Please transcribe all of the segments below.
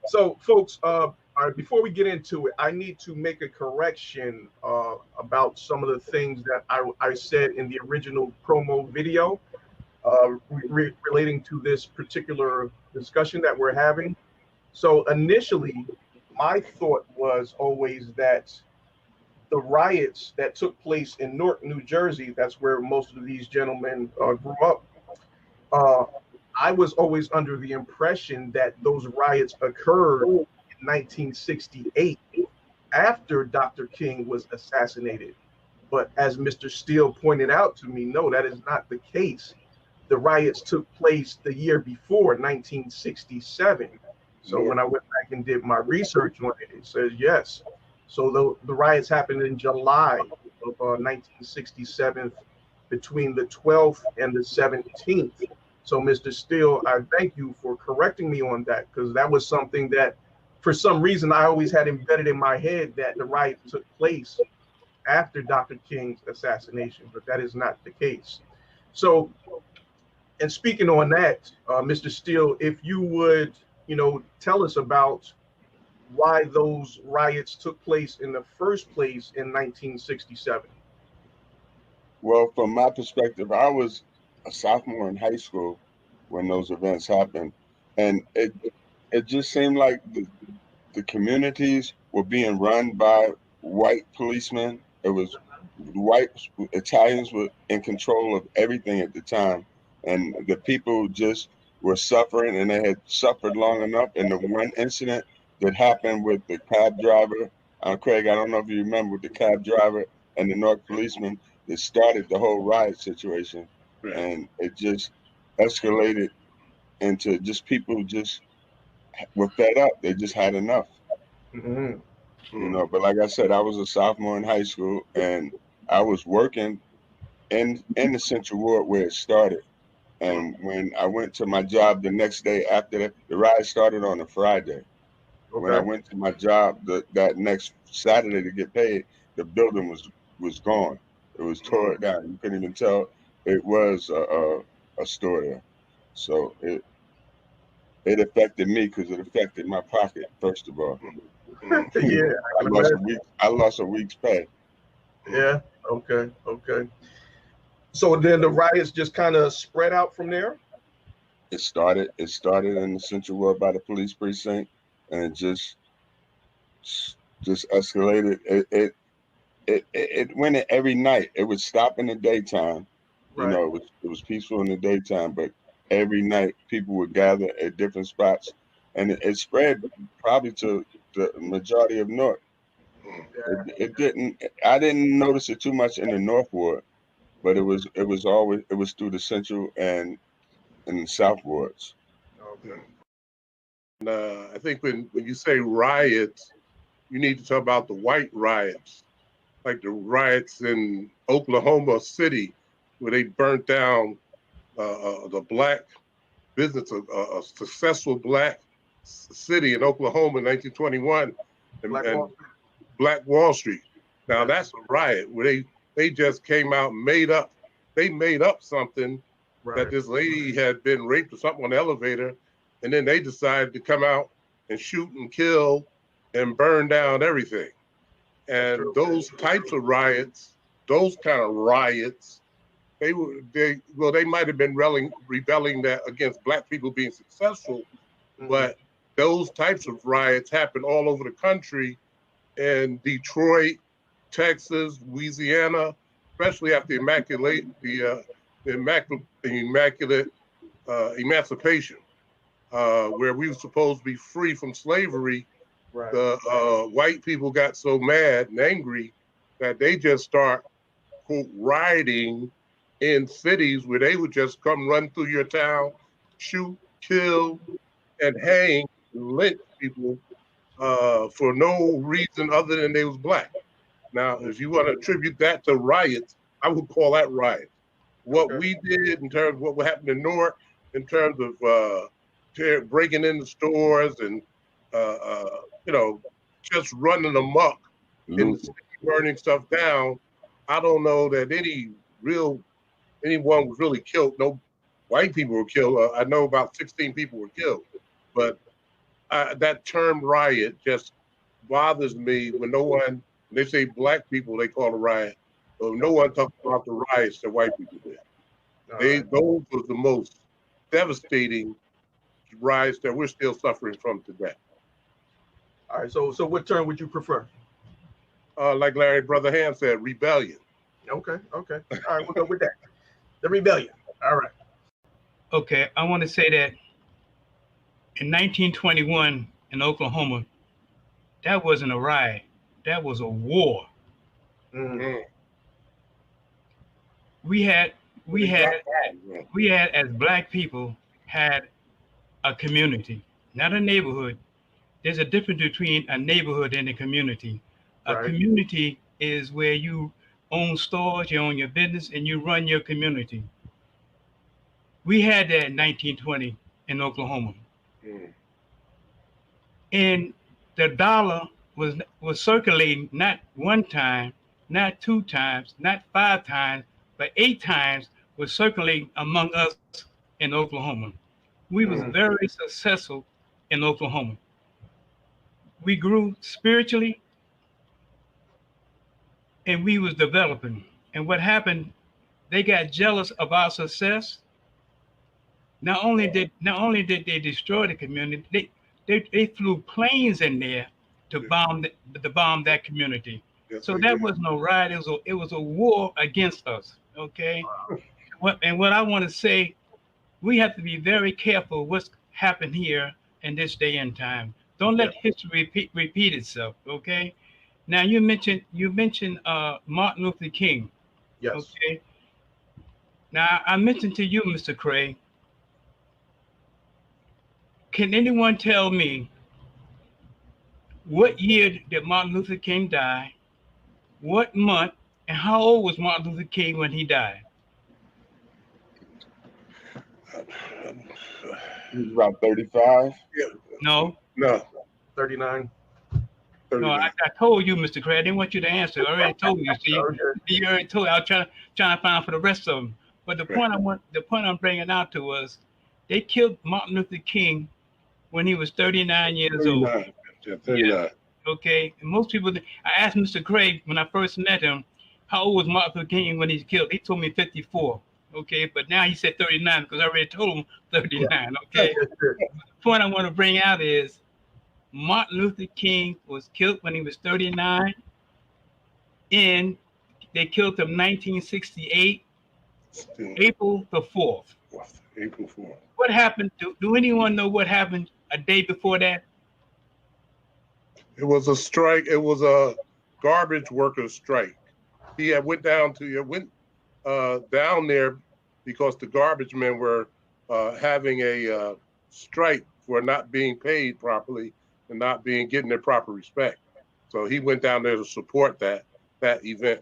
So, folks, all right, before we get into it, I need to make a correction about some of the things that I said in the original promo video relating to this particular discussion that we're having. So, initially, my thought was always that the riots that took place in Newark, New Jersey, that's where most of these gentlemen grew up. Uh, I was always under the impression that those riots occurred in 1968 after Dr. King was assassinated. But as Mr. Steele pointed out to me, no, that is not the case. The riots took place the year before, 1967. So when I went back and did my research on it, it says yes. So the riots happened in July of 1967 between the 12th and the 17th. So, Mr. Steele, I thank you for correcting me on that, because that was something that, for some reason, I always had embedded in my head that the riot took place after Dr. King's assassination, but that is not the case. So, and speaking on that, Mr. Steele, if you would, tell us about why those riots took place in the first place in 1967. Well, from my perspective, I was a sophomore in high school when those events happened, and it just seemed like the communities were being run by white policemen. It was white Italians were in control of everything at the time, and the people just were suffering, and they had suffered long enough. And the one incident that happened with the cab driver, Craig, I don't know if you remember, the cab driver and the Newark policeman that started the whole riot situation, Right. and it just escalated into just people just were fed up. They just had enough. Mm-hmm. But like I said, I was a sophomore in high school, and I was working in the Central Ward where it started. And when I went to my job the next day after the riot started on a Friday, when I went to my job that next Saturday to get paid, the building was gone. It was tore down. You couldn't even tell it was a store there. So it affected me because it affected my pocket first of all. Yeah, I lost a week's pay. Yeah. Okay. So then the riots just kind of spread out from there. It started in the Central Ward by the police precinct, and it just escalated. It went in every night. It would stop in the daytime. Right. It was peaceful in the daytime, but every night people would gather at different spots, and it spread probably to the majority of North. It didn't. I didn't notice it too much in the North Ward, but it was through the Central and the South Wards. Okay. And I think when you say riots, you need to talk about the white riots, like the riots in Oklahoma City, where they burnt down the black business, a successful black city in Oklahoma in 1921, and Black Wall Street. Now that's a riot where they just came out and made up something that this lady had been raped or something on the elevator, and then they decided to come out and shoot and kill and burn down everything. And those types of riots, those kind of riots, they might have been rebelling that against black people being successful, but those types of riots happen all over the country, in Detroit, Texas, Louisiana, especially after the immaculate emancipation, where we were supposed to be free from slavery. Right. The white people got so mad and angry that they just start quote rioting in cities where they would just come run through your town, shoot, kill, and hang, lynch people for no reason other than they was black. Now, if you want to attribute that to riots, I would call that riots. What we did in terms of what happened in Newark, in terms of breaking into stores and just running amok in the city, burning stuff down, I don't know that anyone was really killed. No white people were killed. I know about 16 people were killed, but that term riot just bothers me when when they say black people, they call a riot. But no one talks about the riots that white people did. Those were the most devastating riots that we're still suffering from today. All right. So what term would you prefer? Like Larry Brother Ham said, rebellion. Okay. All right, we'll go with that. The rebellion. All right. Okay, I want to say that in 1921 in Oklahoma, that wasn't a riot. That was a war. Mm-hmm. We had as black people had a community, not a neighborhood. There's a difference between a neighborhood and a community. A community is where you own stores, you own your business, and you run your community. We had that in 1920 in Oklahoma. And the dollar was circulating not one time, not two times, not 5 times, but 8 times was circulating among us in Oklahoma. We was very successful in Oklahoma. We grew spiritually and we was developing. And what happened, they got jealous of our success. Not only did they destroy the community, they flew planes in there to bomb that community. Yes, so that was no riot. It was a war against us. Okay. What I want to say, we have to be very careful what's happened here in this day and time. Don't let history repeat itself. Okay. Now you mentioned Martin Luther King. Yes. Okay. Now I mentioned to you, Mr. Cray. Can anyone tell me what year did Martin Luther King die? What month? And how old was Martin Luther King when he died? He was about 35. Yeah. No. 39. No, I told you, Mr. Cray. I didn't want you to answer. I already told you. See, you already told me. I was trying to find out for the rest of them. But the point I'm bringing out to was, they killed Martin Luther King when he was 39 years old. Yeah, 39. Yeah. Okay. And most people, I asked Mr. Craig when I first met him, how old was Martin Luther King when he was killed? He told me 54. Okay. But now he said 39 because I already told him 39. Okay. The point I want to bring out is Martin Luther King was killed when he was 39. And they killed him 1968, April the 4th. April 4th. What happened? Do anyone know what happened a day before that? It was a strike. It was a garbage workers strike. He had went down there because the garbage men were having a strike for not being paid properly and not getting their proper respect. So he went down there to support that event.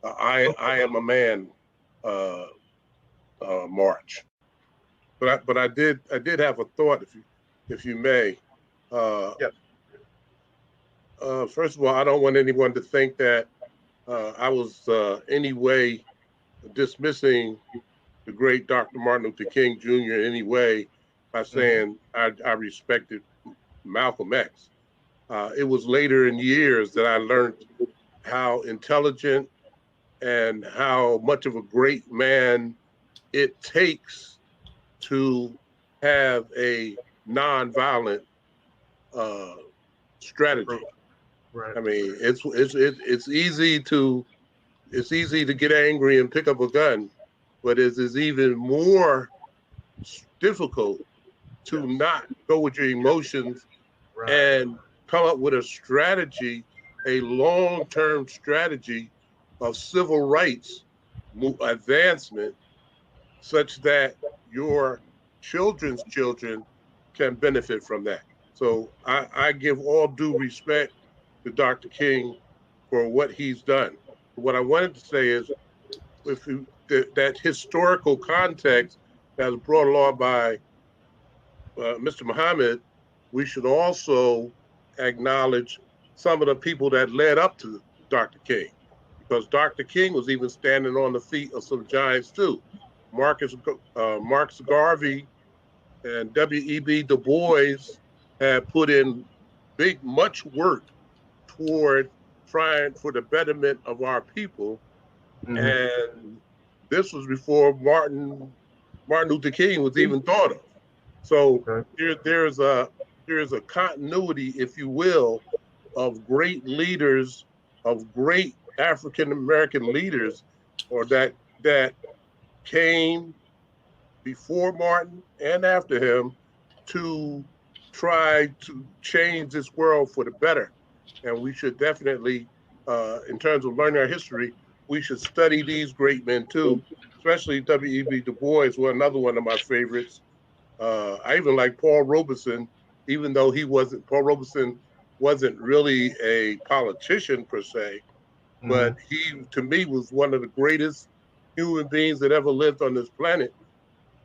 I am a man march. But I did have a thought, if you may. Yes. First of all, I don't want anyone to think that I was any way dismissing the great Dr. Martin Luther King Jr. in any way by saying I respected Malcolm X. It was later in years that I learned how intelligent and how much of a great man it takes to have a nonviolent strategy. Right. I mean, it's easy to get angry and pick up a gun, but it is even more difficult to not go with your emotions and come up with a strategy, a long-term strategy of civil rights advancement, such that your children's children can benefit from that. So I give all due respect to Dr. King for what he's done. What I wanted to say is, that historical context that was brought along by Mr. Muhammad, we should also acknowledge some of the people that led up to Dr. King, because Dr. King was even standing on the feet of some giants too. Marcus Garvey and W.E.B. Du Bois had put in much work toward trying for the betterment of our people. Mhm. And this was before Martin Luther King was even thought of. So Okay. there's a continuity, if you will, of great leaders, of great African American leaders, or that came before Martin and after him to try to change this world for the better. And we should definitely, in terms of learning our history, we should study these great men too, especially W.E.B. Du Bois, another one of my favorites. I even like Paul Robeson, even though Paul Robeson wasn't really a politician per se, but he, to me, was one of the greatest human beings that ever lived on this planet,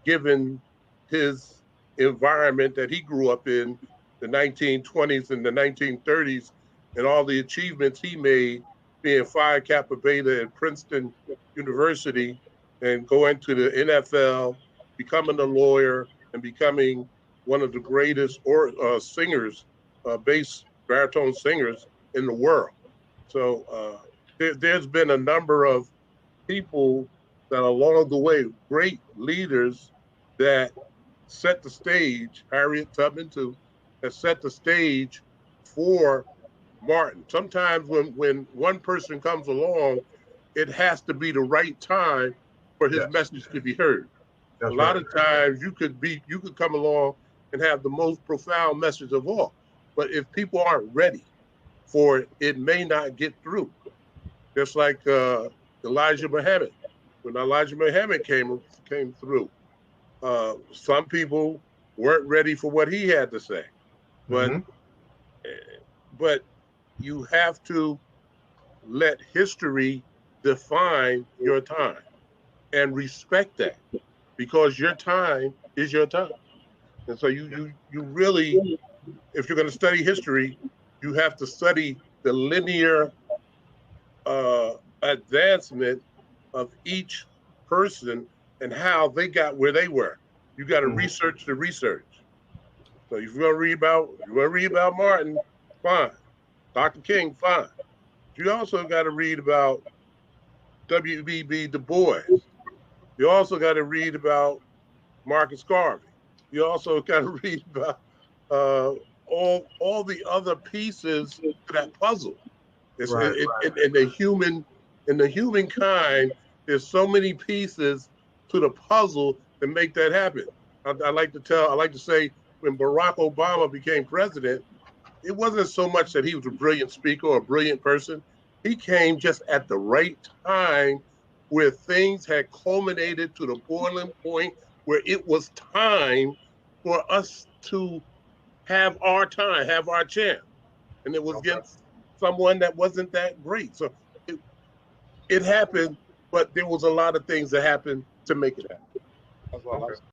given his environment that he grew up in the 1920s and the 1930s, and all the achievements he made, being Phi Kappa Beta at Princeton University and going to the NFL, becoming a lawyer, and becoming one of the greatest singers, bass baritone singers in the world. So there's been a number of people that along the way, great leaders that set the stage, Harriet Tubman too, that set the stage for Martin. Sometimes when one person comes along, it has to be the right time for his Yes. message to be heard. That's A lot right. of times you could come along and have the most profound message of all. But if people aren't ready for it, it may not get through. Just like Elijah Muhammad. When Elijah Muhammad came through, some people weren't ready for what he had to say. But Mhm. but you have to let history define your time and respect that, because your time is your time. And so you really, if you're going to study history, you have to study the linear advancement of each person and how they got where they were. You got to Mhm. research the research. So if you want to read about Martin, fine. Dr. King, fine. You also got to read about W.E.B. Du Bois. You also got to read about Marcus Garvey. You also got to read about uh, all the other pieces to that puzzle. It's Right. in the humankind. There's so many pieces to the puzzle that make that happen. I like to say, when Barack Obama became president, it wasn't so much that he was a brilliant speaker or a brilliant person. He came just at the right time, where things had culminated to the boiling point where it was time for us to have our time, have our chance. And it was Okay. against someone that wasn't that great. So it happened, but there was a lot of things that happened to make it happen. That's all I Okay. say.